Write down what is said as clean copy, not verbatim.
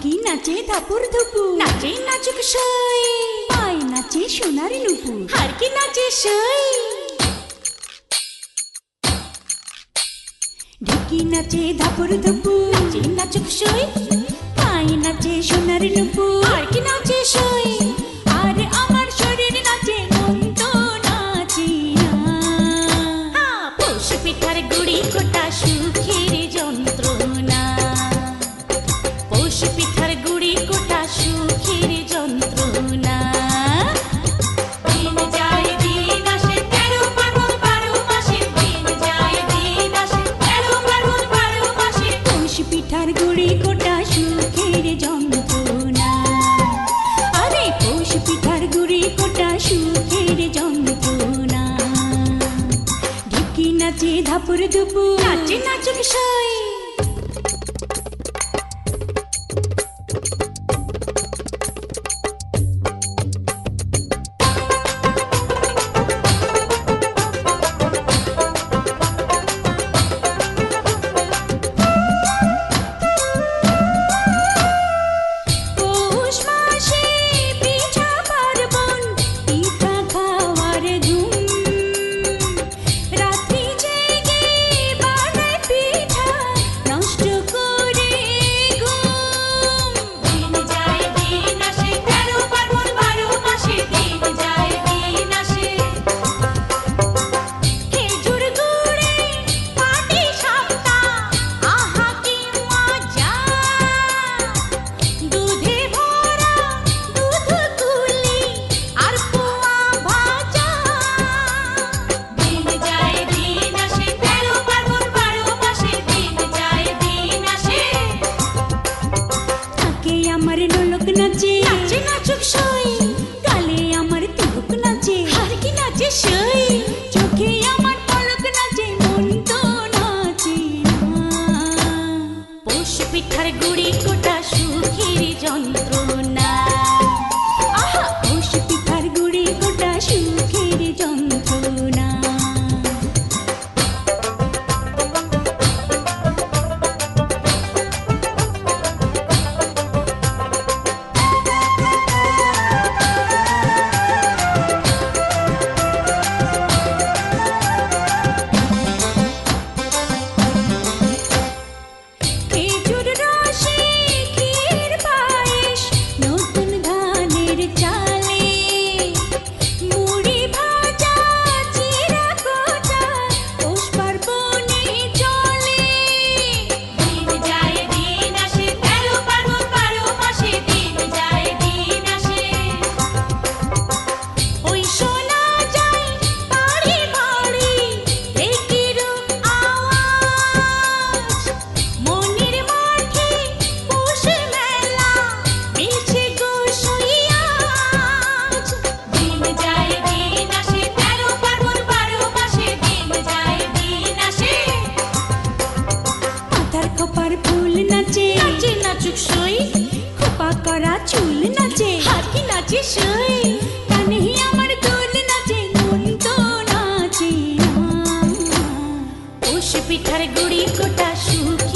ঢুকি নাচে ধাপুর ধুপুর, নাচে নাচুক সই, পায় নাচে সোনার নুপুর, হারকি নাচে সই। ঢুকি নাচে ধাপুর ধুপুর, নাচে নাচুক সই, পায় নাচে সোনার নুপুর, হারকি নাচে সই। আর আমার শরীর নাচে, মন তো নাচি না। পৌষ পিঠার গুড়ি কোটা সুখের যন্ত্রণা, পৌষ পিঠার গুড়ি কোটা সুখের যন্ত্রণা। দিন যায় দিন আসে, 13 ফাল্গুন 12 মাসে, দিন যায় দিন আসে, 13 ফাল্গুন 12 মাসে। পৌষ পিঠার গুড়ি কোটা সুখের যন্ত্রণা, আরে পৌষ পিঠার গুড়ি কোটা সুখের যন্ত্রণা। ঢুকি নাচে ধাপুর ধুপুর, নাচে নাচুক সই। পৌষ মাসে পিঠা পার্বণ, পিঠা খাওয়ার ধুম, রাত্রি জেগে বানায় পিঠা, নষ্ট করে ঘুম। দিন যায় দিন আসে, 13 ফাল্গুন 12 মাসে, দিন যায় দিন আসে। খেজুর গুড়ে পাটি সাপটা, আহা কি মজা। দুধে ভরা দুধ কুলি, আর পোয়া ভাজা। দিন যায় দিন আসে, 13 ফাল্গুন 12 মাসে, দিন যায় দিন আসে। থাকে আমার নোলক নাচে, নাচে নাচুক সই, গালে আমার তুবুক নাচে, হারকি নাচে সই। চোখে আমার পলক নাচে, মন তো নাচে না। পৌষ পিঠার গুড়ি কোটা সুখের যন্ত্রণা, আহা পৌষ পিঠার গুড়ি কোটা সুখের যন্ত্রণা। খেজুর রসে ক্ষীর পায়েস, নতুন ধানের চালে, মুড়ি ভাজা চিরা কোটা, পৌষ পার্বণে চলে। দিন যায় দিন আসে, 13 ফাল্গুন 12 মাসে, দিন যায় দিন আসে। ওই শোনা যায় বাড়ি বাড়ি ঢেকির আওয়াজ, মনের মাঠে পৌষ মেলা, মিলছে গো সইয়াজ। দিন যায় দিন আসে, 13 ফাল্গুন 12 মাসে, দিন যায় দিন আসে। মাথার খোপার ফুল নাচে, নাচে নাচুক সই, খোপা করা চুল নাচে, হারকি নাচে সই। কানে আমার দোল নাচে, মন তো নাচে না। পৌষ পিঠার গুড়ি কোটা সুখী